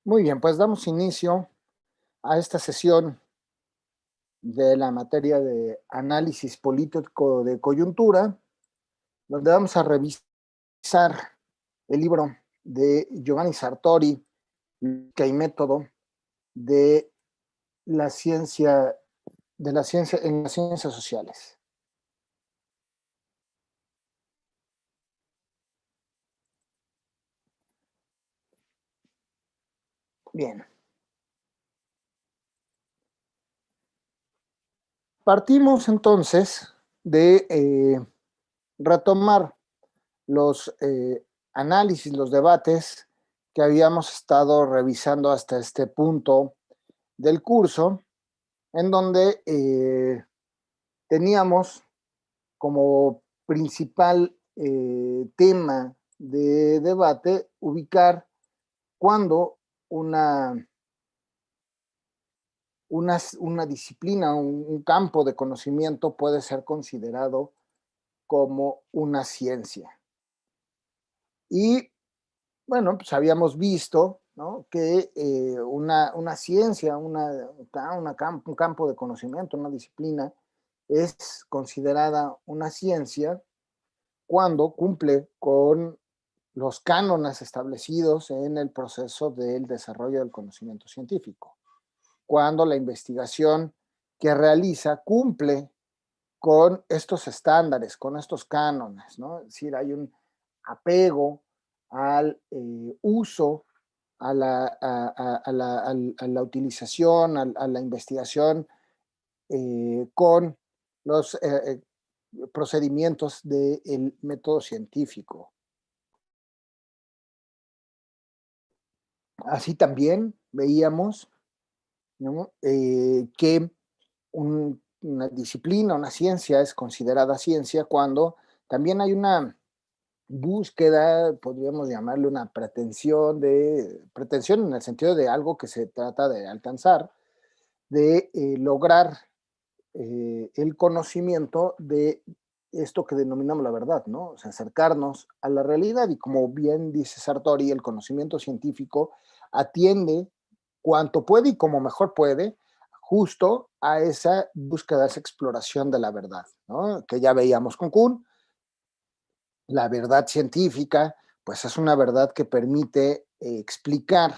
Muy bien, pues damos inicio a esta sesión de la materia de análisis político de coyuntura, donde vamos a revisar el libro de Giovanni Sartori, Lógica y método de la ciencia, en las ciencias sociales. Bien. Partimos entonces de retomar los análisis, los debates que habíamos estado revisando hasta este punto del curso, en donde teníamos como principal tema de debate ubicar cuándo una disciplina, un campo de conocimiento puede ser considerado como una ciencia. Y bueno, pues habíamos visto, ¿no?, que una ciencia, un campo de conocimiento, una disciplina, es considerada una ciencia cuando cumple con los cánones establecidos en el proceso del desarrollo del conocimiento científico, cuando la investigación que realiza cumple con estos estándares, con estos cánones, ¿no? Es decir, hay un apego al uso, a la utilización, a la investigación con los procedimientos del método científico. Así también veíamos, ¿no?, que una disciplina, una ciencia es considerada ciencia cuando también hay una búsqueda, podríamos llamarle una pretensión en el sentido de algo que se trata de alcanzar, de lograr el conocimiento de esto que denominamos la verdad, ¿no? O sea, acercarnos a la realidad, y como bien dice Sartori, el conocimiento científico atiende cuanto puede y como mejor puede justo a esa búsqueda, a esa exploración de la verdad, ¿no?, que ya veíamos con Kuhn. La verdad científica, pues es una verdad que permite explicar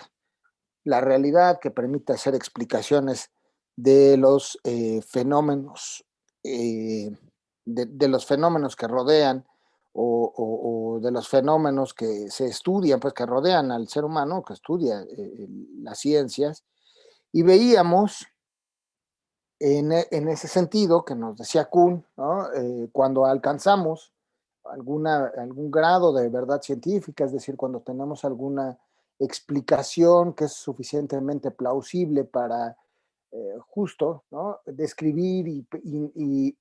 la realidad, que permite hacer explicaciones de los fenómenos, eh, de los fenómenos que rodean o de los fenómenos que se estudian, pues que rodean al ser humano, que estudia las ciencias. Y veíamos en ese sentido que nos decía Kuhn, ¿no?, cuando alcanzamos algún grado de verdad científica, es decir, cuando tenemos alguna explicación que es suficientemente plausible para justo, ¿no?, describir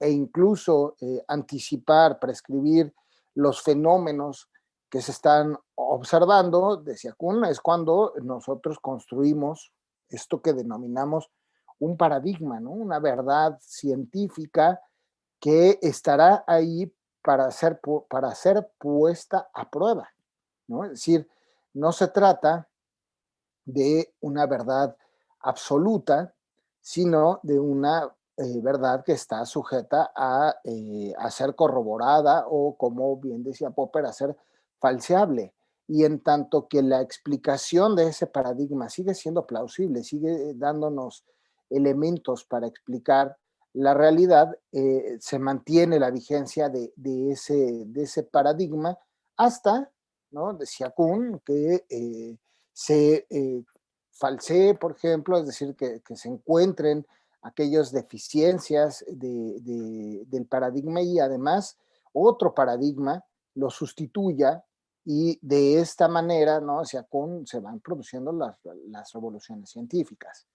e incluso anticipar, prescribir los fenómenos que se están observando, decía Kuhn, es cuando nosotros construimos esto que denominamos un paradigma, ¿no?, una verdad científica que estará ahí para ser puesta a prueba, ¿no? Es decir, no se trata de una verdad absoluta, sino de una verdad que está sujeta a ser corroborada o, como bien decía Popper, a ser falseable. Y en tanto que la explicación de ese paradigma sigue siendo plausible, sigue dándonos elementos para explicar la realidad, se mantiene la vigencia de ese paradigma hasta, ¿no?, decía Kuhn, que se falsee, por ejemplo, es decir, que se encuentren aquellas deficiencias del paradigma y además otro paradigma lo sustituya, y de esta manera, ¿no?, se van produciendo las revoluciones científicas.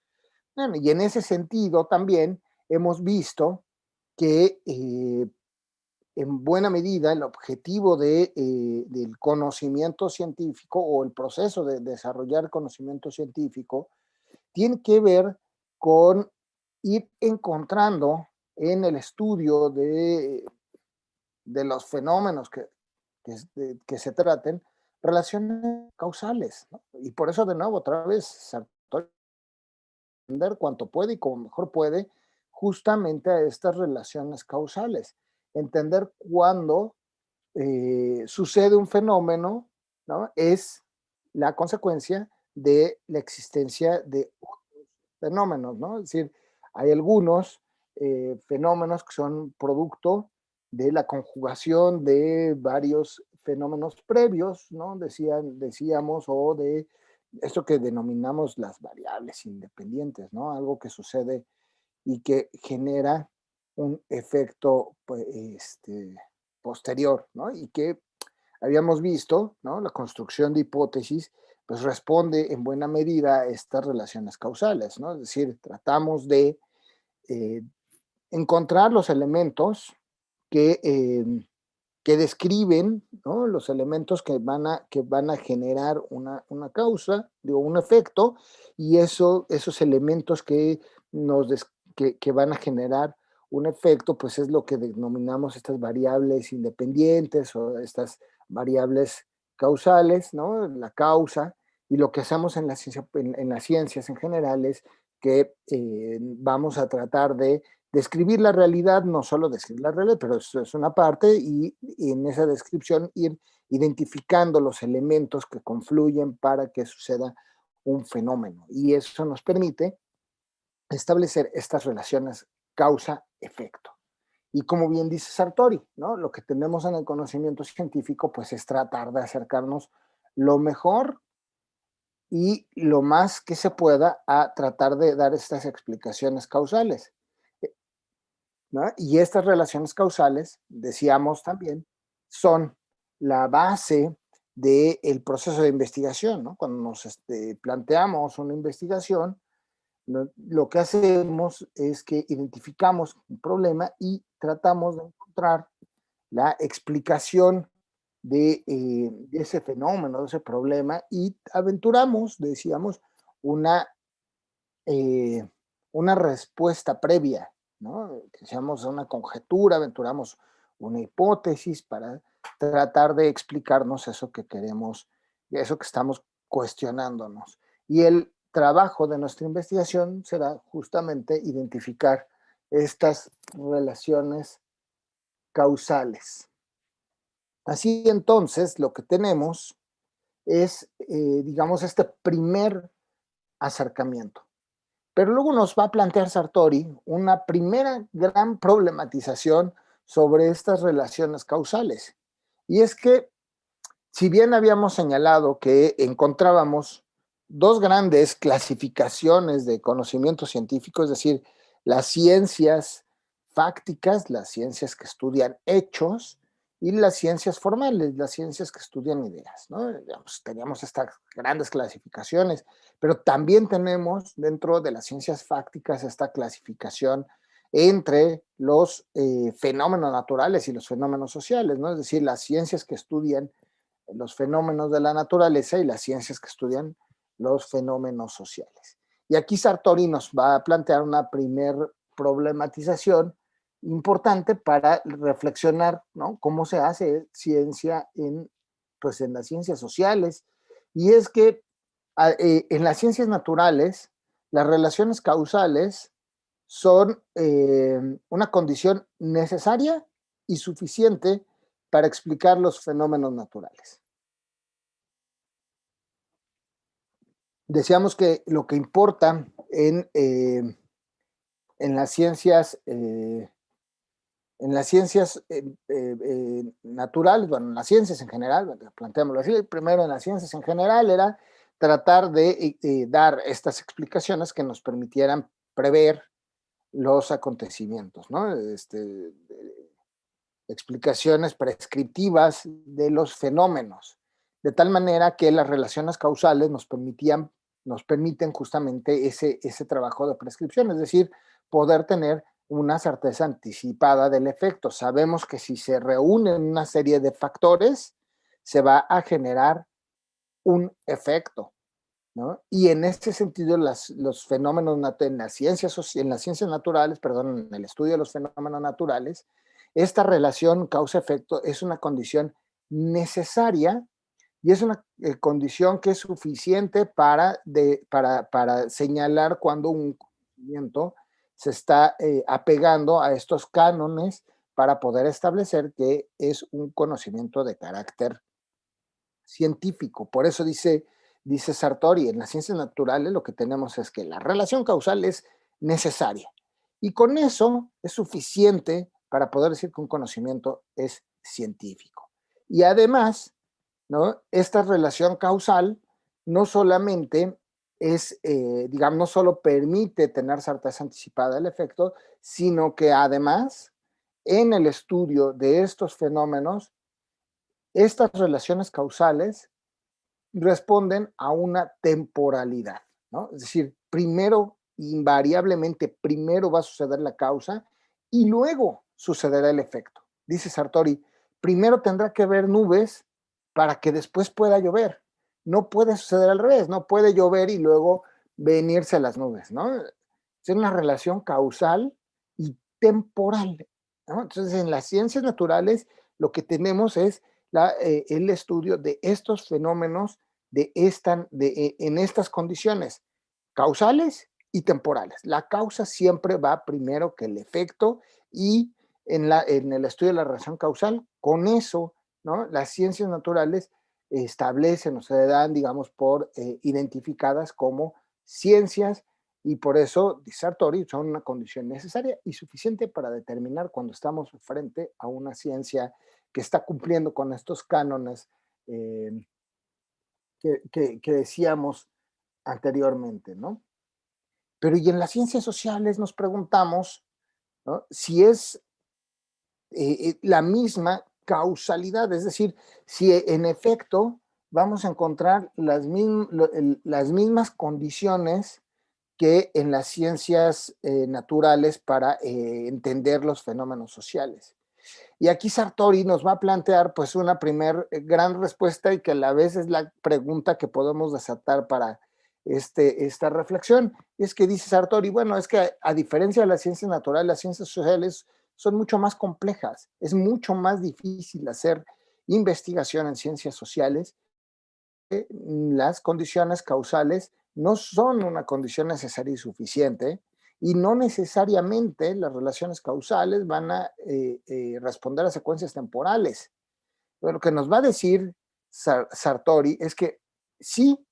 Bueno, y en ese sentido también hemos visto que en buena medida el objetivo del conocimiento científico o el proceso de desarrollar conocimiento científico tiene que ver con ir encontrando en el estudio de los fenómenos que se traten, relaciones causales, ¿no? Y por eso, de nuevo, otra vez, Sartori entender cuanto puede y como mejor puede, justamente a estas relaciones causales. Entender cuándo sucede un fenómeno, ¿no? Es la consecuencia de la existencia de fenómenos, ¿no? Es decir, hay algunos fenómenos que son producto de la conjugación de varios fenómenos previos, ¿no? Decíamos, o de esto que denominamos las variables independientes, ¿no? Algo que sucede y que genera un efecto pues, posterior, ¿no? Y que habíamos visto, ¿no? La construcción de hipótesis, pues responde en buena medida a estas relaciones causales, ¿no? Es decir, tratamos de eh, encontrar los elementos que, que describen, ¿no? Los elementos que van a generar una causa, digo, un efecto, y esos elementos que, que van a generar un efecto, pues es lo que denominamos estas variables independientes o estas variables causales, ¿no? La causa, y lo que hacemos en la ciencia, en las ciencias en general es que vamos a tratar de describir la realidad, no solo describir la realidad, pero eso es una parte, y en esa descripción ir identificando los elementos que confluyen para que suceda un fenómeno. Y eso nos permite establecer estas relaciones causa-efecto. Y como bien dice Sartori, ¿no? Lo que tenemos en el conocimiento científico, pues es tratar de acercarnos lo mejor y lo más que se pueda a tratar de dar estas explicaciones causales, ¿no? Y estas relaciones causales, decíamos también, son la base del proceso de investigación, ¿no? Cuando nos planteamos una investigación, lo que hacemos es que identificamos un problema y tratamos de encontrar la explicación de ese fenómeno, de ese problema, y aventuramos, decíamos, una, eh, una respuesta previa, ¿no? Decíamos una conjetura, aventuramos una hipótesis para tratar de explicarnos eso que queremos, eso que estamos cuestionándonos. Y el trabajo de nuestra investigación será justamente identificar estas relaciones causales. Así entonces, lo que tenemos es, digamos, este primer acercamiento. Pero luego nos va a plantear Sartori una primera gran problematización sobre estas relaciones causales. Y es que, si bien habíamos señalado que encontrábamos dos grandes clasificaciones de conocimiento científico, es decir, las ciencias fácticas, las ciencias que estudian hechos, y las ciencias formales, las ciencias que estudian ideas, ¿no? Digamos, teníamos estas grandes clasificaciones, pero también tenemos dentro de las ciencias fácticas esta clasificación entre los fenómenos naturales y los fenómenos sociales, ¿no? Es decir, las ciencias que estudian los fenómenos de la naturaleza y las ciencias que estudian los fenómenos sociales. Y aquí Sartori nos va a plantear una primer problematización importante para reflexionar, ¿no? Cómo se hace ciencia en, pues, en las ciencias sociales. Y es que en las ciencias naturales, las relaciones causales son una condición necesaria y suficiente para explicar los fenómenos naturales. Decíamos que lo que importa en las ciencias, naturales, bueno, en las ciencias en general, planteémoslo así, primero en las ciencias en general era tratar de dar estas explicaciones que nos permitieran prever los acontecimientos, ¿no? Explicaciones prescriptivas de los fenómenos, de tal manera que las relaciones causales nos permiten justamente ese trabajo de prescripción, es decir, poder tener una certeza anticipada del efecto. Sabemos que si se reúnen una serie de factores, se va a generar un efecto, ¿no? Y en este sentido, los fenómenos en en las ciencias naturales, perdón, en el estudio de los fenómenos naturales, esta relación causa-efecto es una condición necesaria y es una condición que es suficiente para señalar cuando un conocimiento se está apegando a estos cánones para poder establecer que es un conocimiento de carácter científico. Por eso dice Sartori, en las ciencias naturales lo que tenemos es que la relación causal es necesaria. Y con eso es suficiente para poder decir que un conocimiento es científico. Y además, ¿no? Esta relación causal no solamente es, digamos, no solo permite tener certeza anticipada del efecto, sino que además, en el estudio de estos fenómenos, estas relaciones causales responden a una temporalidad, ¿no? Es decir, primero, invariablemente, primero va a suceder la causa y luego sucederá el efecto. Dice Sartori, primero tendrá que haber nubes para que después pueda llover. No puede suceder al revés, no puede llover y luego venirse las nubes, ¿no? Es una relación causal y temporal, ¿no? Entonces, en las ciencias naturales lo que tenemos es el estudio de estos fenómenos en estas condiciones causales y temporales. La causa siempre va primero que el efecto y en el estudio de la relación causal, con eso, ¿no? Las ciencias naturales establecen o se dan, digamos, por identificadas como ciencias y por eso, dice Sartori, son una condición necesaria y suficiente para determinar cuando estamos frente a una ciencia que está cumpliendo con estos cánones eh, que decíamos anteriormente, ¿no? Pero y en las ciencias sociales nos preguntamos, ¿no? Si es la misma causalidad, es decir, si en efecto vamos a encontrar las mismas condiciones que en las ciencias naturales para entender los fenómenos sociales. Y aquí Sartori nos va a plantear pues una primer gran respuesta y que a la vez es la pregunta que podemos desatar para esta reflexión. Y es que dice Sartori, bueno, es que a diferencia de las ciencias naturales, las ciencias sociales son mucho más complejas. Es mucho más difícil hacer investigación en ciencias sociales. Las condiciones causales no son una condición necesaria y suficiente y no necesariamente las relaciones causales van a responder a secuencias temporales. Pero lo que nos va a decir Sartori es que sí,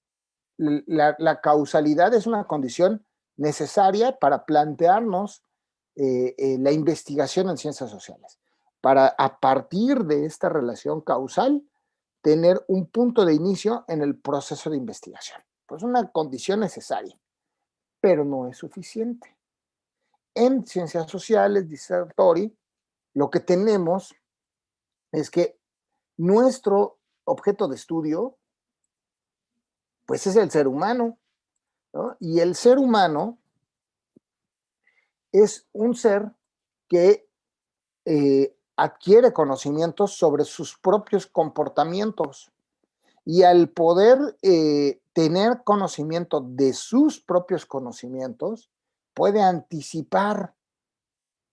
la causalidad es una condición necesaria para plantearnos la investigación en ciencias sociales, para a partir de esta relación causal tener un punto de inicio en el proceso de investigación. Pues una condición necesaria, pero no es suficiente. En ciencias sociales, dice Sartori, lo que tenemos es que nuestro objeto de estudio, pues es el ser humano, ¿no? Y el ser humano es un ser que adquiere conocimientos sobre sus propios comportamientos. Y al poder tener conocimiento de sus propios conocimientos, puede anticipar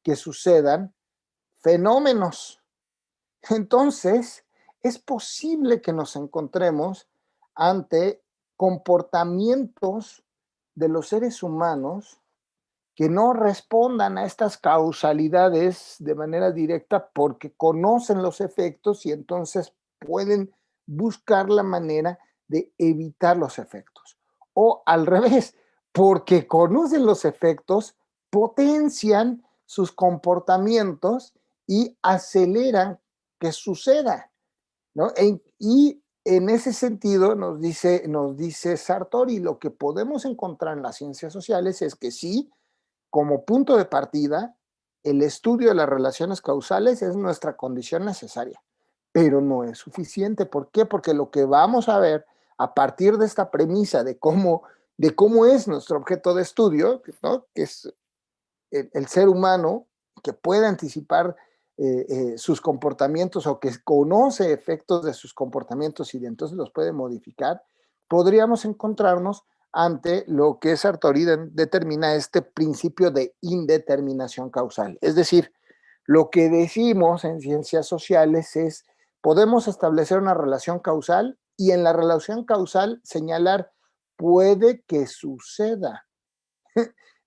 que sucedan fenómenos. Entonces, es posible que nos encontremos ante comportamientos de los seres humanos que no respondan a estas causalidades de manera directa porque conocen los efectos y entonces pueden buscar la manera de evitar los efectos. O al revés, porque conocen los efectos, potencian sus comportamientos y aceleran que suceda, ¿no? Y en ese sentido nos dice Sartori, lo que podemos encontrar en las ciencias sociales es que sí, como punto de partida, el estudio de las relaciones causales es nuestra condición necesaria, pero no es suficiente. ¿Por qué? Porque lo que vamos a ver a partir de esta premisa de cómo es nuestro objeto de estudio, ¿no? Que es el ser humano que puede anticipar sus comportamientos o que conoce efectos de sus comportamientos y de entonces los puede modificar, podríamos encontrarnos ante lo que Sartori determina este principio de indeterminación causal. Es decir, lo que decimos en ciencias sociales es, podemos establecer una relación causal y en la relación causal señalar puede que suceda,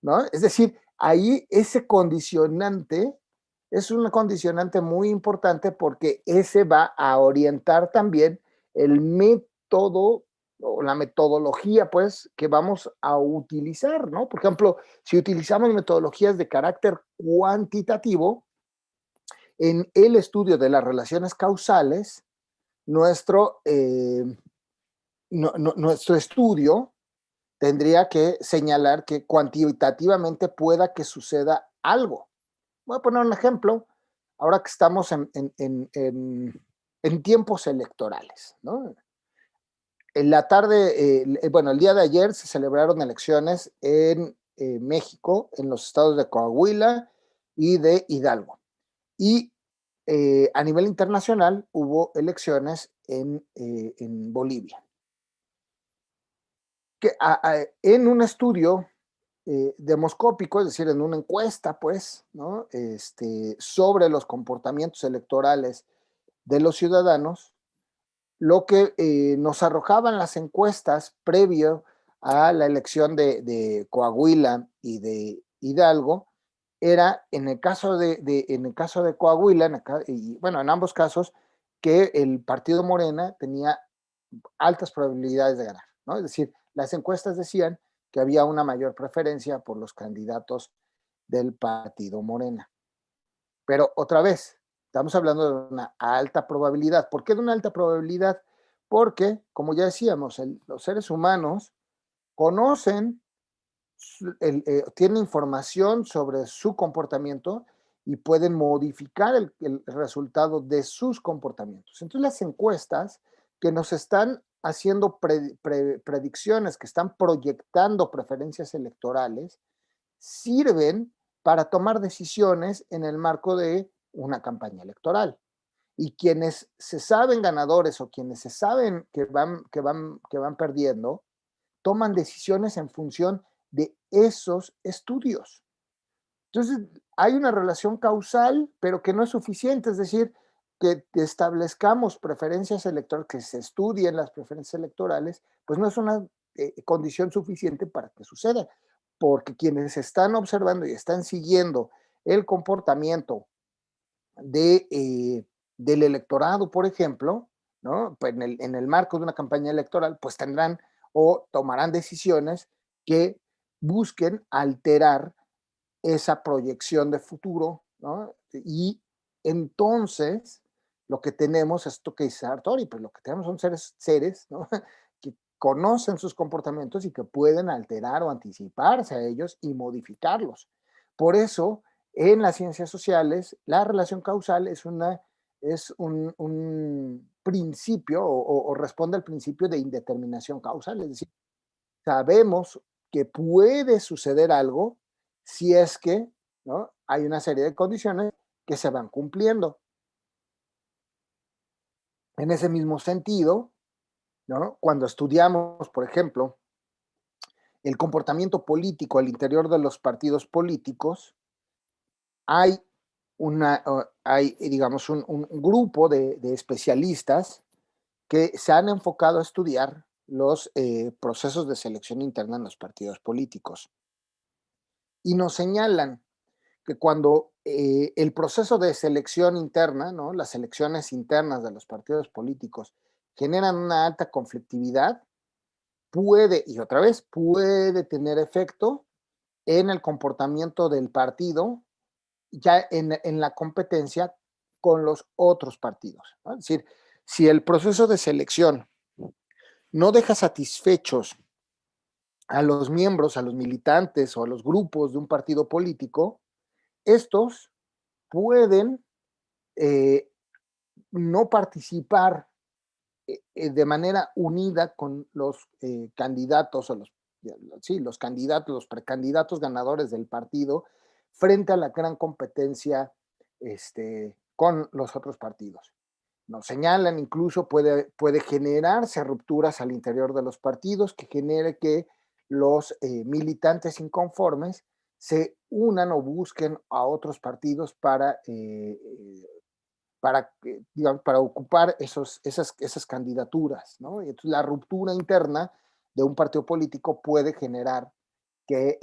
¿no? Es decir, ahí ese condicionante es un condicionante muy importante porque ese va a orientar también el método o la metodología, pues, que vamos a utilizar, ¿no? Por ejemplo, si utilizamos metodologías de carácter cuantitativo, en el estudio de las relaciones causales, nuestro, nuestro estudio tendría que señalar que cuantitativamente pueda que suceda algo. Voy a poner un ejemplo, ahora que estamos en tiempos electorales, ¿no? En la tarde, bueno, el día de ayer se celebraron elecciones en México, en los estados de Coahuila y de Hidalgo. Y a nivel internacional hubo elecciones en Bolivia. Que en un estudio demoscópico, es decir, en una encuesta, pues, ¿no? Sobre los comportamientos electorales de los ciudadanos, lo que nos arrojaban las encuestas previo a la elección de Coahuila y de Hidalgo era en el caso de Coahuila, y bueno, en ambos casos, que el partido Morena tenía altas probabilidades de ganar, ¿no? Es decir, las encuestas decían que había una mayor preferencia por los candidatos del partido Morena. Pero otra vez, estamos hablando de una alta probabilidad. ¿Por qué de una alta probabilidad? Porque, como ya decíamos, los seres humanos conocen, tienen información sobre su comportamiento y pueden modificar el resultado de sus comportamientos. Entonces las encuestas que nos están haciendo predicciones, que están proyectando preferencias electorales, sirven para tomar decisiones en el marco de una campaña electoral. Y quienes se saben ganadores o quienes se saben que van perdiendo, toman decisiones en función de esos estudios. Entonces, hay una relación causal, pero que no es suficiente, es decir, que establezcamos preferencias electorales, que se estudien las preferencias electorales, pues no es una condición suficiente para que suceda, porque quienes están observando y están siguiendo el comportamiento del electorado, por ejemplo, ¿no? Pues en el marco de una campaña electoral, pues tendrán o tomarán decisiones que busquen alterar esa proyección de futuro, ¿no? Y entonces lo que tenemos es esto que dice Sartori, pues lo que tenemos son seres, ¿no? Que conocen sus comportamientos y que pueden alterar o anticiparse a ellos y modificarlos. Por eso, en las ciencias sociales, la relación causal es un principio o responde al principio de indeterminación causal, es decir, sabemos que puede suceder algo si es que, ¿no? Hay una serie de condiciones que se van cumpliendo. En ese mismo sentido, ¿no? Cuando estudiamos, por ejemplo, el comportamiento político al interior de los partidos políticos, hay, hay digamos, un grupo de especialistas que se han enfocado a estudiar los procesos de selección interna en los partidos políticos. Y nos señalan que cuando el proceso de selección interna, ¿no? Las elecciones internas de los partidos políticos generan una alta conflictividad, puede, y otra vez, puede tener efecto en el comportamiento del partido, ya en la competencia con los otros partidos, ¿no? Es decir, si el proceso de selección no deja satisfechos a los miembros, a los militantes o a los grupos de un partido político, estos pueden eh, no participar de manera unida con los candidatos o sí, los candidatos, los precandidatos ganadores del partido frente a la gran competencia con los otros partidos. Nos señalan incluso puede generarse rupturas al interior de los partidos que genere que los militantes inconformes se unan o busquen a otros partidos para digamos, para ocupar esas candidaturas, ¿no? Y entonces la ruptura interna de un partido político puede generar que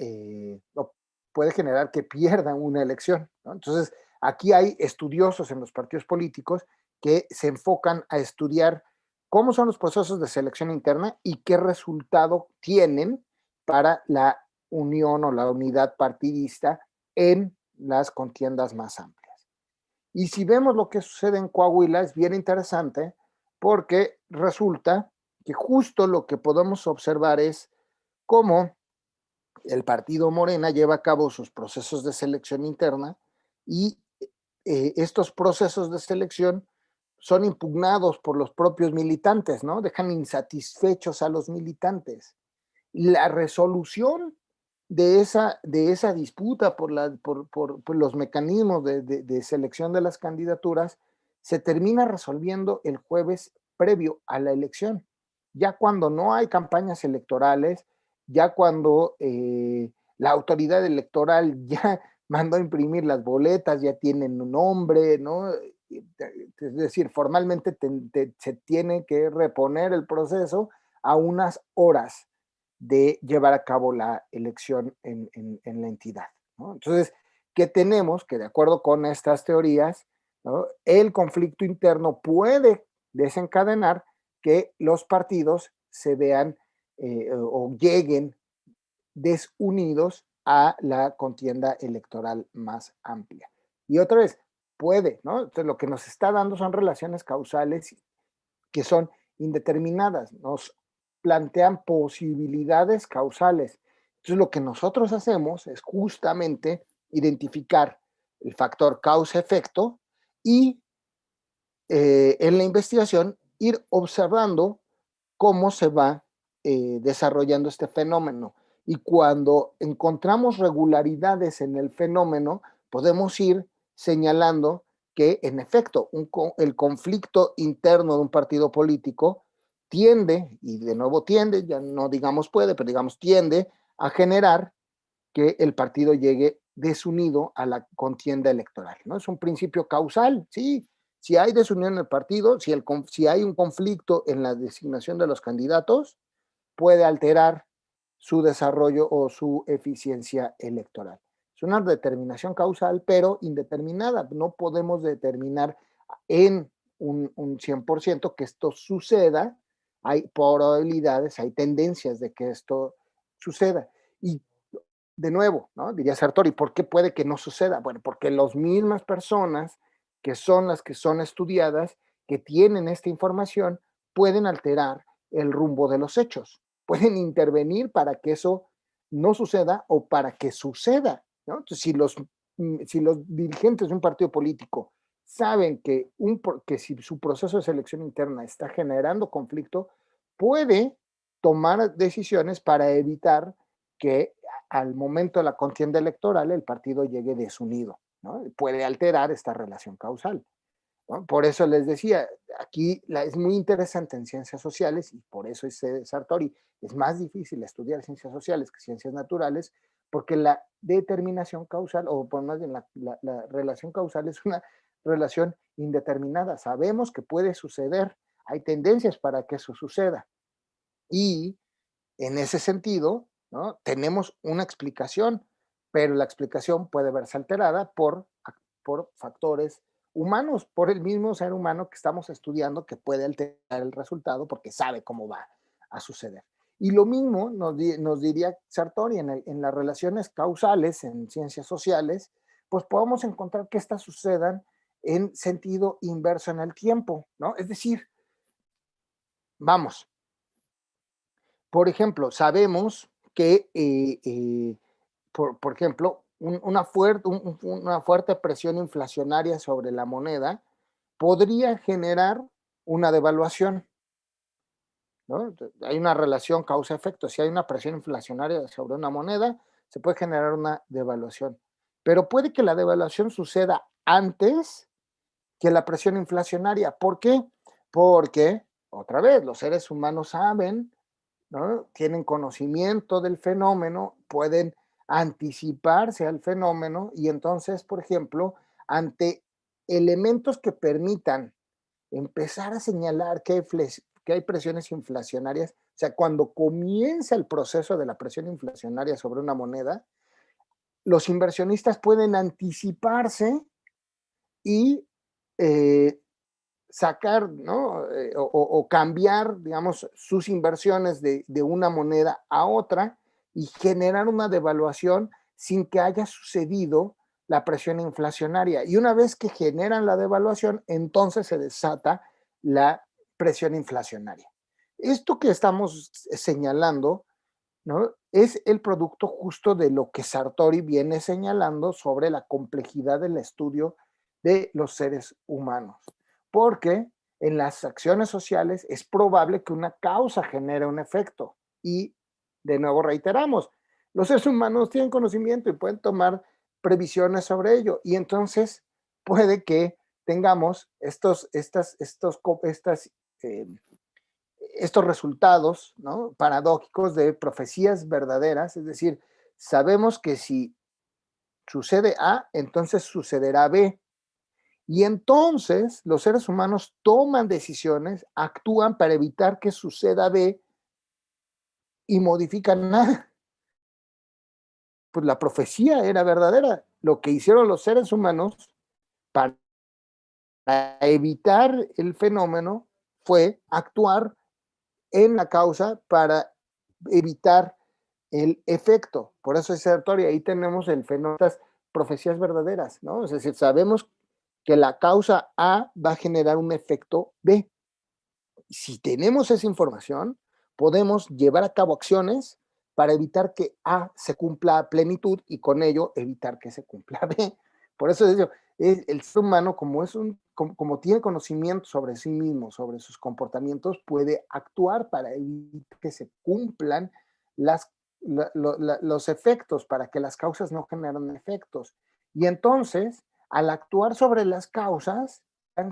pierdan una elección, ¿no? Entonces, aquí hay estudiosos en los partidos políticos que se enfocan a estudiar cómo son los procesos de selección interna y qué resultado tienen para la unión o la unidad partidista en las contiendas más amplias. Y si vemos lo que sucede en Coahuila, es bien interesante porque resulta que justo lo que podemos observar es cómo el partido Morena lleva a cabo sus procesos de selección interna y estos procesos de selección son impugnados por los propios militantes, ¿no? Dejan insatisfechos a los militantes. La resolución de esa disputa por los mecanismos de selección de las candidaturas se termina resolviendo el jueves previo a la elección. Ya cuando no hay campañas electorales, ya cuando la autoridad electoral ya mandó a imprimir las boletas, ya tienen un nombre, ¿no? Es decir, formalmente se tiene que reponer el proceso a unas horas de llevar a cabo la elección en la entidad, ¿no? Entonces, ¿qué tenemos? Que de acuerdo con estas teorías, ¿no? El conflicto interno puede desencadenar que los partidos se vean o lleguen desunidos a la contienda electoral más amplia. Y otra vez, puede, ¿no? Entonces, lo que nos está dando son relaciones causales que son indeterminadas, nos plantean posibilidades causales. Entonces, lo que nosotros hacemos es justamente identificar el factor causa-efecto y en la investigación ir observando cómo se va desarrollando este fenómeno. Y cuando encontramos regularidades en el fenómeno, podemos ir señalando que, en efecto, el conflicto interno de un partido político tiende, y de nuevo tiende, ya no digamos puede, pero digamos tiende a generar que el partido llegue desunido a la contienda electoral, ¿no? Es un principio causal, sí. Si hay desunión en el partido, si hay un conflicto en la designación de los candidatos, puede alterar su desarrollo o su eficiencia electoral. Es una determinación causal, pero indeterminada. No podemos determinar en un 100% que esto suceda. Hay probabilidades, hay tendencias de que esto suceda. Y de nuevo, ¿no? Diría Sartori, ¿por qué puede que no suceda? Bueno, porque las mismas personas que son las que son estudiadas, que tienen esta información, pueden alterar el rumbo de los hechos, pueden intervenir para que eso no suceda o para que suceda, ¿no? Entonces, si los dirigentes de un partido político saben que si su proceso de selección interna está generando conflicto, puede tomar decisiones para evitar que al momento de la contienda electoral el partido llegue desunido, ¿no? Puede alterar esta relación causal, ¿no? Por eso les decía, aquí es muy interesante en ciencias sociales, y por eso dice Sartori, es más difícil estudiar ciencias sociales que ciencias naturales, porque la determinación causal, o por más bien la relación causal, es una relación indeterminada. Sabemos que puede suceder, hay tendencias para que eso suceda, y en ese sentido, ¿no? Tenemos una explicación, pero la explicación puede verse alterada por factores humanos, por el mismo ser humano que estamos estudiando, que puede alterar el resultado porque sabe cómo va a suceder. Y lo mismo nos diría Sartori en las relaciones causales en ciencias sociales, pues podemos encontrar que estas sucedan en sentido inverso en el tiempo, ¿no? Es decir, vamos, por ejemplo, sabemos que, por ejemplo, una fuerte presión inflacionaria sobre la moneda podría generar una devaluación, ¿no? Hay una relación causa-efecto. Si hay una presión inflacionaria sobre una moneda, se puede generar una devaluación. Pero puede que la devaluación suceda antes que la presión inflacionaria. ¿Por qué? Porque, otra vez, los seres humanos saben, ¿no? Tienen conocimiento del fenómeno, pueden anticiparse al fenómeno y entonces, por ejemplo, ante elementos que permitan empezar a señalar que hay presiones inflacionarias, o sea, cuando comienza el proceso de la presión inflacionaria sobre una moneda, los inversionistas pueden anticiparse y sacar, ¿no? O cambiar, digamos, sus inversiones de una moneda a otra y generar una devaluación sin que haya sucedido la presión inflacionaria. Y una vez que generan la devaluación, entonces se desata la presión inflacionaria. Esto que estamos señalando, ¿no? Es el producto justo de lo que Sartori viene señalando sobre la complejidad del estudio de los seres humanos. Porque en las acciones sociales es probable que una causa genere un efecto. Y de nuevo reiteramos, los seres humanos tienen conocimiento y pueden tomar previsiones sobre ello. Y entonces puede que tengamos eh, estos resultados, ¿no? Paradójicos de profecías verdaderas, es decir, sabemos que si sucede A, entonces sucederá B. Y entonces los seres humanos toman decisiones, actúan para evitar que suceda B y modifican A. Pues la profecía era verdadera. Lo que hicieron los seres humanos para evitar el fenómeno fue actuar en la causa para evitar el efecto. Por eso es aleatorio. Ahí tenemos el fenómeno de las profecías verdaderas, ¿no? Es decir, sabemos que la causa A va a generar un efecto B. Si tenemos esa información, podemos llevar a cabo acciones para evitar que A se cumpla a plenitud y con ello evitar que se cumpla B. Por eso es el ser humano, como tiene conocimiento sobre sí mismo, sobre sus comportamientos, puede actuar para evitar que se cumplan las, los efectos, para que las causas no generen efectos. Y entonces, al actuar sobre las causas,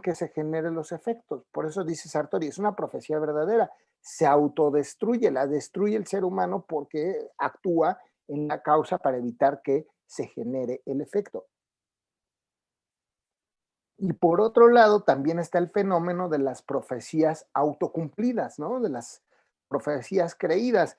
que se generen los efectos. Por eso dice Sartori, es una profecía verdadera. Se autodestruye, la destruye el ser humano porque actúa en la causa para evitar que se genere el efecto. Y por otro lado, también está el fenómeno de las profecías autocumplidas, ¿no? De las profecías creídas.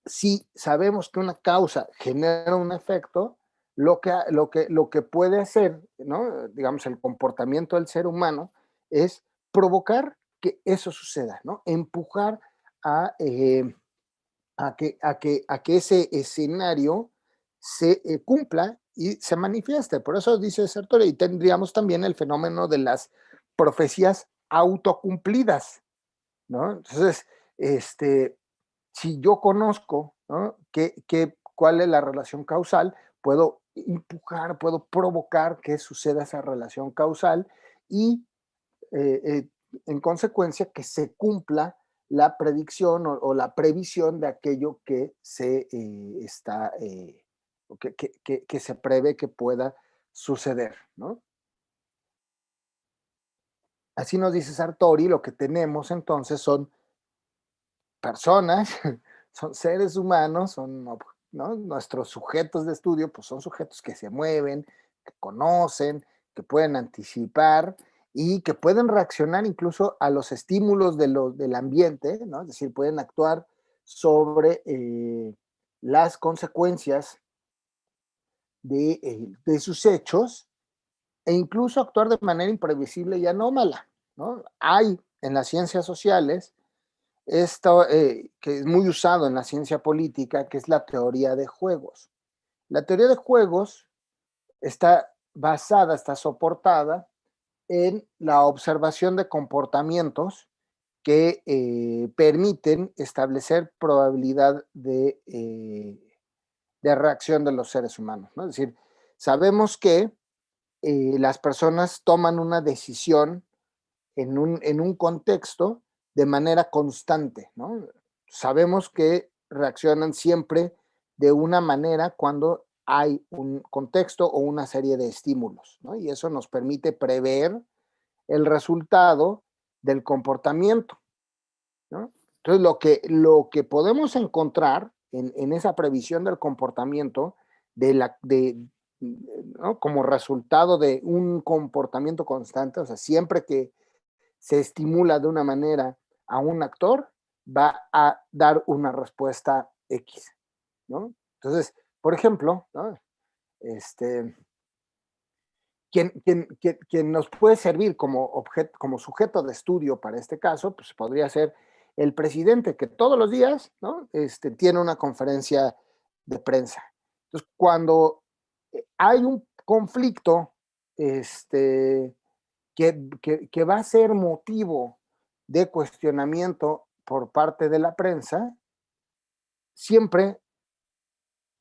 Si sabemos que una causa genera un efecto, lo que puede hacer, ¿no? Digamos, el comportamiento del ser humano es provocar que eso suceda, ¿no? Empujar a, a que ese escenario se cumpla y se manifieste. Por eso dice Sartori, y tendríamos también el fenómeno de las profecías autocumplidas, ¿no? Entonces, si yo conozco, ¿no? Cuál es la relación causal, puedo empujar, puedo provocar que suceda esa relación causal y eh, eh, en consecuencia que se cumpla la predicción o la previsión de aquello que se está, que se prevé que pueda suceder, ¿no? Así nos dice Sartori, lo que tenemos entonces son personas, son seres humanos, son, ¿no? Nuestros sujetos de estudio, pues son sujetos que se mueven, que conocen, que pueden anticipar y que pueden reaccionar incluso a los estímulos del ambiente, ¿no? Es decir, pueden actuar sobre las consecuencias de sus hechos e incluso actuar de manera imprevisible y anómala, ¿no? Hay en las ciencias sociales esto que es muy usado en la ciencia política, que es la teoría de juegos. La teoría de juegos está basada, está soportada en la observación de comportamientos que permiten establecer probabilidad de reacción de los seres humanos, ¿no? Es decir, sabemos que las personas toman una decisión en un contexto de manera constante, ¿no? Sabemos que reaccionan siempre de una manera cuando hay un contexto o una serie de estímulos, ¿no? Y eso nos permite prever el resultado del comportamiento, ¿no? Entonces, lo que podemos encontrar en esa previsión del comportamiento de ¿no? Como resultado de un comportamiento constante, o sea, siempre que se estimula de una manera a un actor, va a dar una respuesta X, ¿no? Entonces, por ejemplo, ¿no? Este, quien nos puede servir como, como sujeto de estudio para este caso, pues podría ser el presidente, que todos los días, ¿no? Tiene una conferencia de prensa. Entonces, cuando hay un conflicto que va a ser motivo de cuestionamiento por parte de la prensa, siempre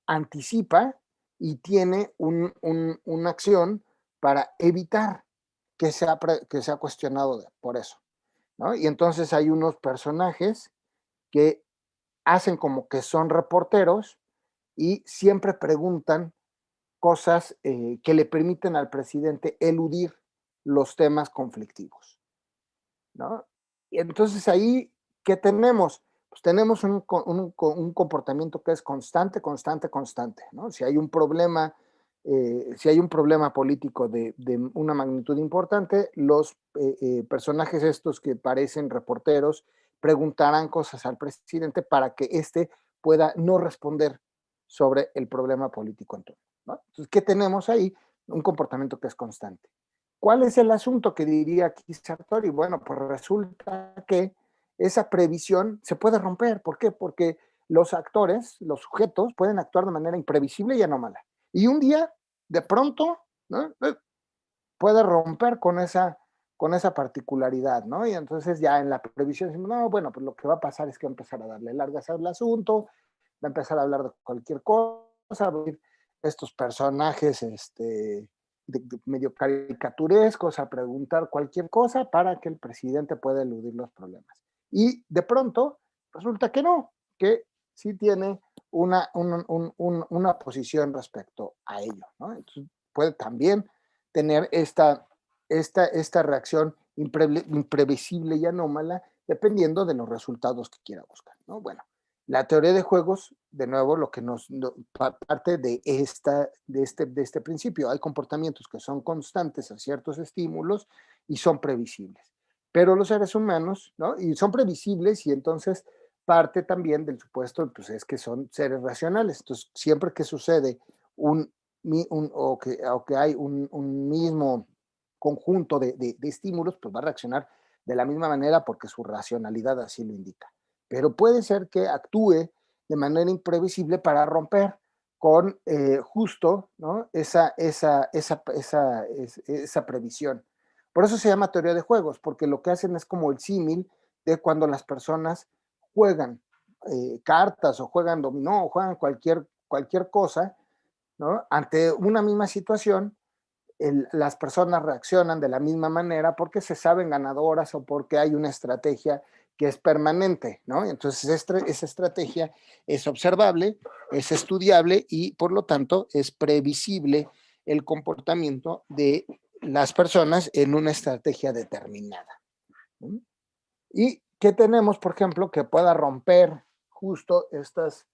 anticipa y tiene una acción para evitar que sea cuestionado por eso, ¿no? Y entonces hay unos personajes que hacen como que son reporteros y siempre preguntan cosas que le permiten al presidente eludir los temas conflictivos, ¿no? Y entonces ahí, ¿qué tenemos? Pues tenemos un comportamiento que es constante, constante, constante, ¿no? Si hay un problema político de una magnitud importante, los personajes estos que parecen reporteros preguntarán cosas al presidente para que éste pueda no responder sobre el problema político en turno, ¿no? Entonces, ¿qué tenemos ahí? Un comportamiento que es constante. ¿Cuál es el asunto que diría aquí Sartori? Bueno, pues resulta que esa previsión se puede romper. ¿Por qué? Porque los actores, los sujetos, pueden actuar de manera imprevisible y anómala. Y un día, de pronto, ¿no? Puede romper con esa particularidad, ¿no? Y entonces ya en la previsión decimos, no, bueno, pues lo que va a pasar es que va a empezar a darle largas al asunto, va a empezar a hablar de cualquier cosa, va a ir estos personajes medio caricaturescos a preguntar cualquier cosa para que el presidente pueda eludir los problemas. Y de pronto resulta que no, que sí tiene una posición respecto a ello, ¿no? Entonces puede también tener esta reacción imprevisible y anómala dependiendo de los resultados que quiera buscar, ¿no? Bueno, la teoría de juegos, de nuevo, lo que parte de este principio. Hay comportamientos que son constantes a ciertos estímulos y son previsibles. Pero los seres humanos, ¿no? Y son previsibles y entonces parte también del supuesto, pues es que son seres racionales. Entonces, siempre que sucede o que hay un mismo conjunto de estímulos, pues va a reaccionar de la misma manera porque su racionalidad así lo indica. Pero puede ser que actúe de manera imprevisible para romper con justo, ¿no? esa previsión. Por eso se llama teoría de juegos, porque lo que hacen es como el símil de cuando las personas juegan cartas o juegan dominó o juegan cualquier cosa, ¿no? Ante una misma situación, las personas reaccionan de la misma manera porque se saben ganadoras o porque hay una estrategia que es permanente, ¿no? Entonces esa estrategia es observable, es estudiable y por lo tanto es previsible el comportamiento de las personas en una estrategia determinada, ¿no? ¿Y qué tenemos, por ejemplo, que pueda romper justo estas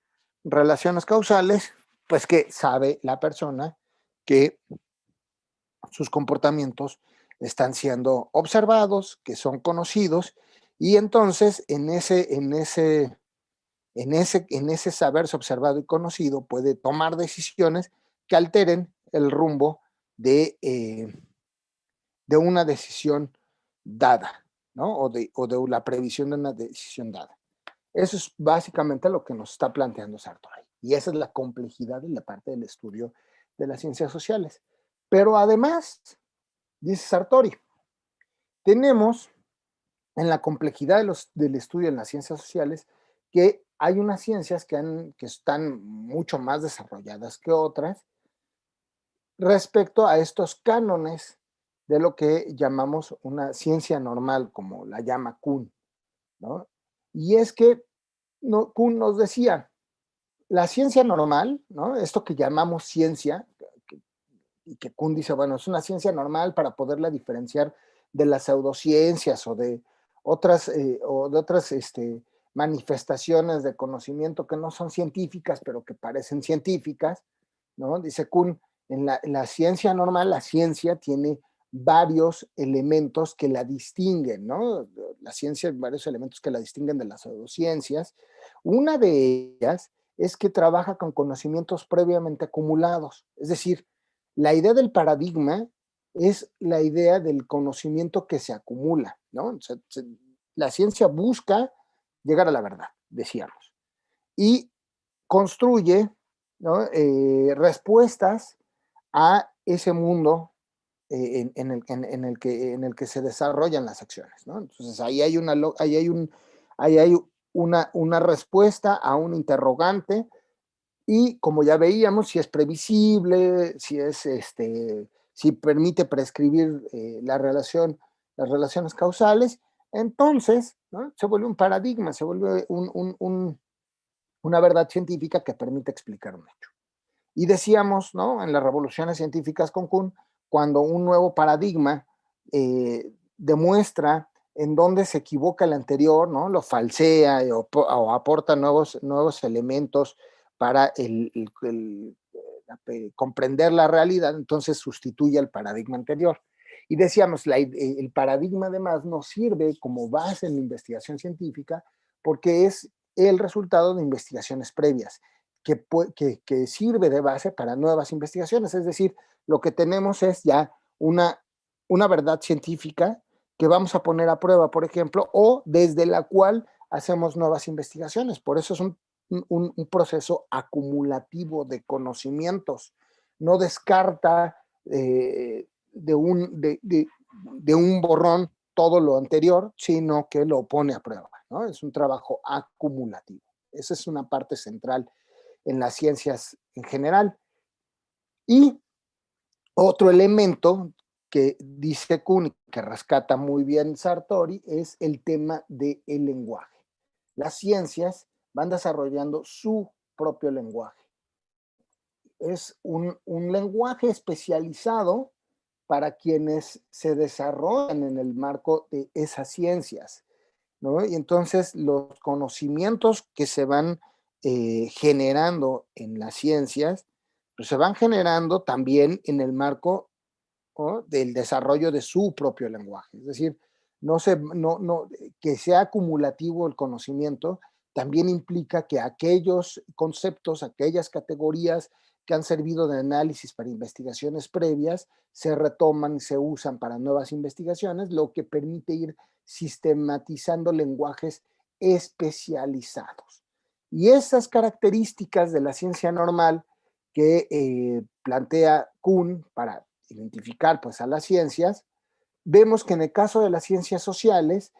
relaciones causales? Pues que sabe la persona que sus comportamientos están siendo observados, que son conocidos, y entonces en ese saberse observado y conocido puede tomar decisiones que alteren el rumbo de una decisión dada, ¿no? O de la previsión de una decisión dada. Eso es básicamente lo que nos está planteando Sartori. Y esa es la complejidad de la parte del estudio de las ciencias sociales. Pero además, dice Sartori, tenemos en la complejidad del estudio en las ciencias sociales que hay unas ciencias que están mucho más desarrolladas que otras respecto a estos cánones de lo que llamamos una ciencia normal, como la llama Kuhn, ¿no? Y es que Kuhn nos decía, la ciencia normal, ¿no? Esto que llamamos ciencia, y que Kuhn dice, bueno, es una ciencia normal para poderla diferenciar de las pseudociencias o de otras manifestaciones de conocimiento que no son científicas, pero que parecen científicas, ¿no? Dice Kuhn, En la ciencia normal, la ciencia tiene varios elementos que la distinguen, ¿no? La ciencia, varios elementos que la distinguen de las pseudociencias. Una de ellas es que trabaja con conocimientos previamente acumulados. Es decir, la idea del paradigma es la idea del conocimiento que se acumula, ¿no? O sea, la ciencia busca llegar a la verdad, decíamos, y construye, ¿no? Respuestas a ese mundo en el que se desarrollan las acciones, ¿no? Entonces ahí hay una respuesta a un interrogante y como ya veíamos, si es previsible, si permite prescribir las relaciones causales, entonces, ¿no? Se vuelve un paradigma, se vuelve una verdad científica que permite explicar un hecho. Y decíamos, ¿no? En las revoluciones científicas con Kuhn, cuando un nuevo paradigma demuestra en dónde se equivoca el anterior, ¿no? Lo falsea o aporta nuevos elementos para comprender la realidad, entonces sustituye al paradigma anterior. Y decíamos, el paradigma además nos sirve como base en la investigación científica porque es el resultado de investigaciones previas que sirve de base para nuevas investigaciones. Es decir, lo que tenemos es ya una verdad científica que vamos a poner a prueba, por ejemplo, o desde la cual hacemos nuevas investigaciones. Por eso es un proceso acumulativo de conocimientos. No descarta de un borrón todo lo anterior, sino que lo pone a prueba, ¿no? Es un trabajo acumulativo. Esa es una parte central en las ciencias en general. Y otro elemento que dice Kuhn, que rescata muy bien Sartori, es el tema del lenguaje. Las ciencias van desarrollando su propio lenguaje. Es un lenguaje especializado para quienes se desarrollan en el marco de esas ciencias, ¿no? Y entonces los conocimientos que se van generando en las ciencias, pues se van generando también en el marco, ¿no? Del desarrollo de su propio lenguaje. Es decir, que sea acumulativo el conocimiento también implica que aquellos conceptos, aquellas categorías que han servido de análisis para investigaciones previas, se retoman y se usan para nuevas investigaciones, lo que permite ir sistematizando lenguajes especializados. Y esas características de la ciencia normal que plantea Kuhn para identificar pues, a las ciencias, vemos que en el caso de las ciencias sociales,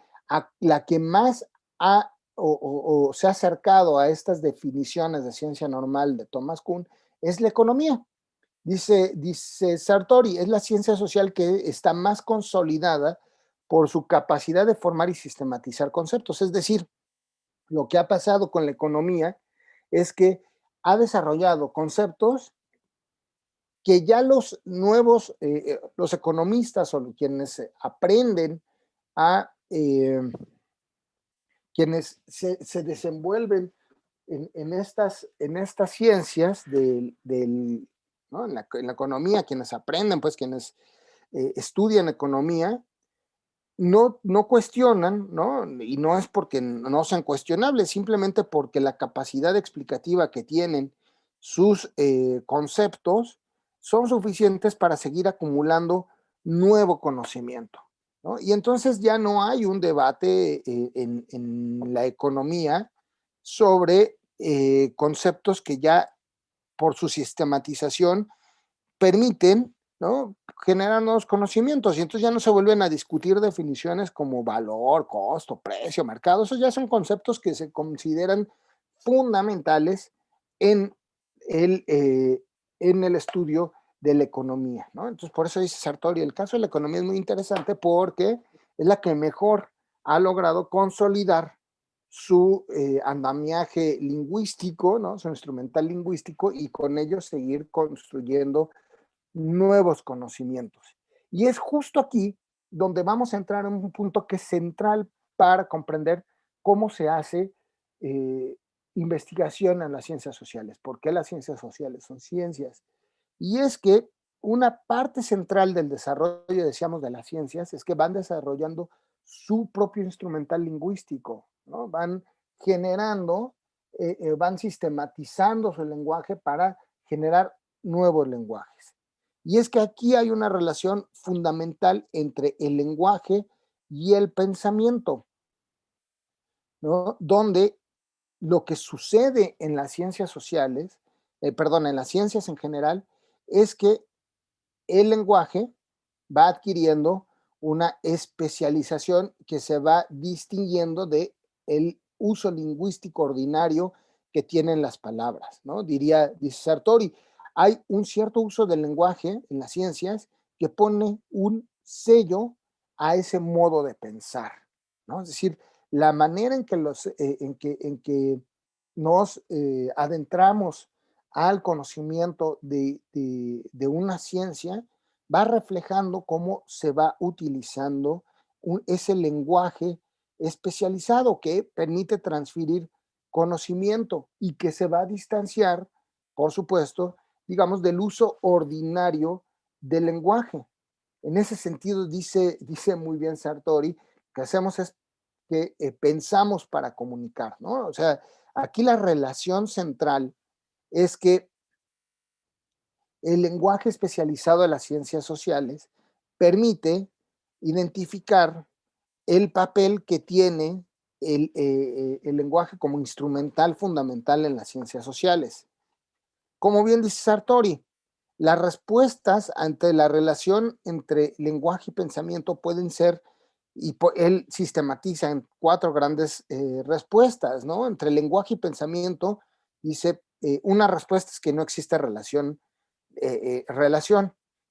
la que más se ha acercado a estas definiciones de ciencia normal de Thomas Kuhn es la economía. Dice Sartori, es la ciencia social que está más consolidada por su capacidad de formar y sistematizar conceptos. Es decir, lo que ha pasado con la economía es que ha desarrollado conceptos que ya los economistas o quienes aprenden quienes se desenvuelven en estas ciencias ¿no? en la economía, quienes aprenden, pues quienes estudian economía, no cuestionan, ¿no? Y no es porque no sean cuestionables, simplemente porque la capacidad explicativa que tienen sus conceptos son suficientes para seguir acumulando nuevo conocimiento, ¿no? Y entonces ya no hay un debate en la economía sobre conceptos que ya por su sistematización permiten, ¿no? Generar nuevos conocimientos y entonces ya no se vuelven a discutir definiciones como valor, costo, precio, mercado. Esos ya son conceptos que se consideran fundamentales en el, eh, en el estudio de la economía, ¿no? Entonces, por eso dice Sartori, el caso de la economía es muy interesante porque es la que mejor ha logrado consolidar su andamiaje lingüístico, ¿no? Su instrumental lingüístico y con ello seguir construyendo nuevos conocimientos. Y es justo aquí donde vamos a entrar en un punto que es central para comprender cómo se hace investigación en las ciencias sociales. ¿Por qué las ciencias sociales son ciencias? Y es que una parte central del desarrollo, decíamos, de las ciencias es que van desarrollando su propio instrumental lingüístico, ¿no? Van generando, van sistematizando su lenguaje para generar nuevos lenguajes. Y es que aquí hay una relación fundamental entre el lenguaje y el pensamiento, ¿no? Donde lo que sucede en las ciencias sociales, perdón, en las ciencias en general, es que el lenguaje va adquiriendo una especialización que se va distinguiendo de el uso lingüístico ordinario que tienen las palabras, ¿no? Dice Sartori, hay un cierto uso del lenguaje en las ciencias que pone un sello a ese modo de pensar, ¿no? Es decir, la manera en que, nos adentramos al conocimiento de una ciencia va reflejando cómo se va utilizando ese lenguaje especializado que permite transferir conocimiento y que se va a distanciar, por supuesto, digamos, del uso ordinario del lenguaje. En ese sentido, dice muy bien Sartori, que hacemos es que pensamos para comunicar, ¿no? O sea, aquí la relación central es que el lenguaje especializado de las ciencias sociales permite identificar el papel que tiene el lenguaje como instrumental fundamental en las ciencias sociales. Como bien dice Sartori, las respuestas ante la relación entre lenguaje y pensamiento pueden ser, y él sistematiza en 4 grandes respuestas, ¿no? Entre lenguaje y pensamiento, dice, una respuesta es que no existe relación.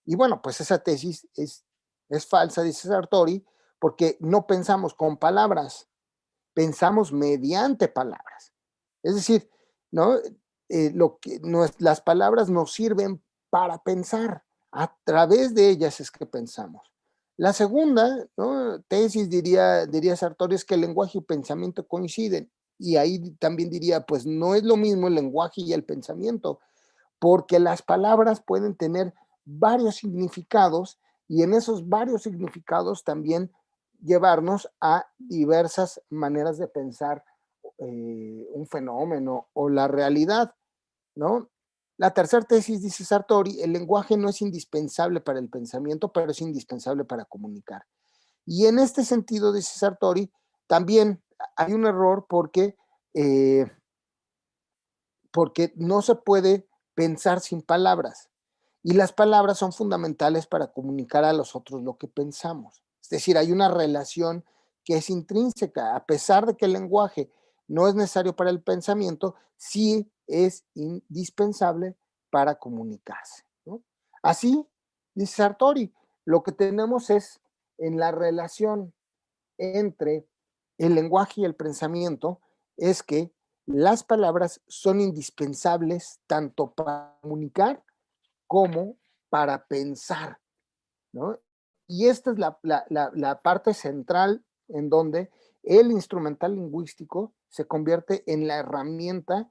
Y bueno, pues esa tesis es falsa, dice Sartori, porque no pensamos con palabras, pensamos mediante palabras. Es decir, ¿no? Las palabras nos sirven para pensar, a través de ellas es que pensamos. La segunda, ¿no?, tesis, diría Sartori, es que el lenguaje y pensamiento coinciden. Y ahí también diría, pues no es lo mismo el lenguaje y el pensamiento, porque las palabras pueden tener varios significados y en esos varios significados también llevarnos a diversas maneras de pensar un fenómeno o la realidad, ¿no? La tercera tesis, dice Sartori, el lenguaje no es indispensable para el pensamiento, pero es indispensable para comunicar. Y en este sentido, dice Sartori, también hay un error porque no se puede pensar sin palabras. Y las palabras son fundamentales para comunicar a los otros lo que pensamos. Es decir, hay una relación que es intrínseca. A pesar de que el lenguaje no es necesario para el pensamiento, sí es indispensable para comunicarse, ¿no? Así, dice Sartori, lo que tenemos es en la relación entre el lenguaje y el pensamiento es que las palabras son indispensables tanto para comunicar como para pensar, ¿no? Y esta es la parte central en donde el instrumental lingüístico se convierte en la herramienta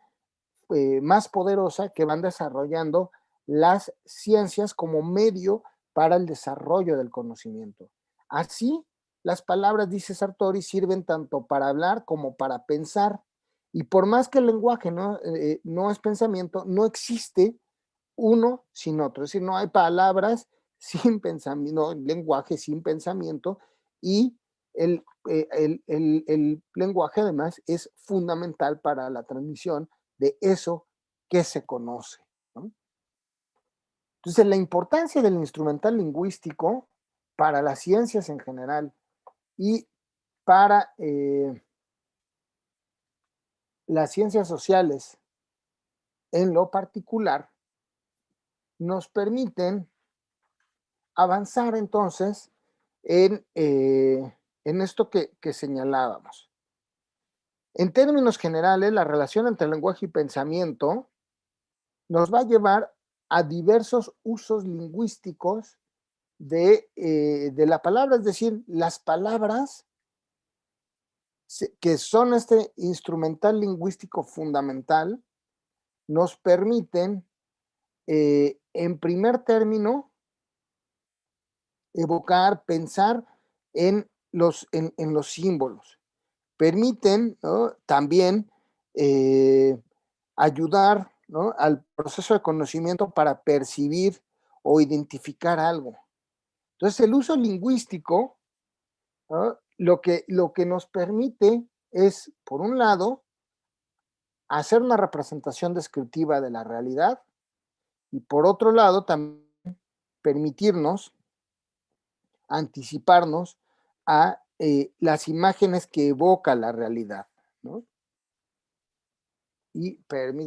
más poderosa que van desarrollando las ciencias como medio para el desarrollo del conocimiento. Así, las palabras, dice Sartori, sirven tanto para hablar como para pensar. Y por más que el lenguaje no es pensamiento, no existe uno sin otro. Es decir, no hay palabras sin pensamiento, no, lenguaje sin pensamiento y el lenguaje además es fundamental para la transmisión de eso que se conoce, ¿no? Entonces, la importancia del instrumental lingüístico para las ciencias en general y para las ciencias sociales en lo particular nos permiten avanzar entonces en esto que señalábamos. En términos generales, la relación entre lenguaje y pensamiento nos va a llevar a diversos usos lingüísticos de la palabra, es decir, las palabras que son este instrumental lingüístico fundamental nos permiten en primer término, evocar, pensar en los símbolos. Permiten, ¿no?, también ayudar, ¿no?, al proceso de conocimiento para percibir o identificar algo. Entonces, el uso lingüístico, ¿no?, lo que nos permite es, por un lado, hacer una representación descriptiva de la realidad y, por otro lado, también permitirnos anticiparnos a las imágenes que evoca la realidad, ¿no? Y permitir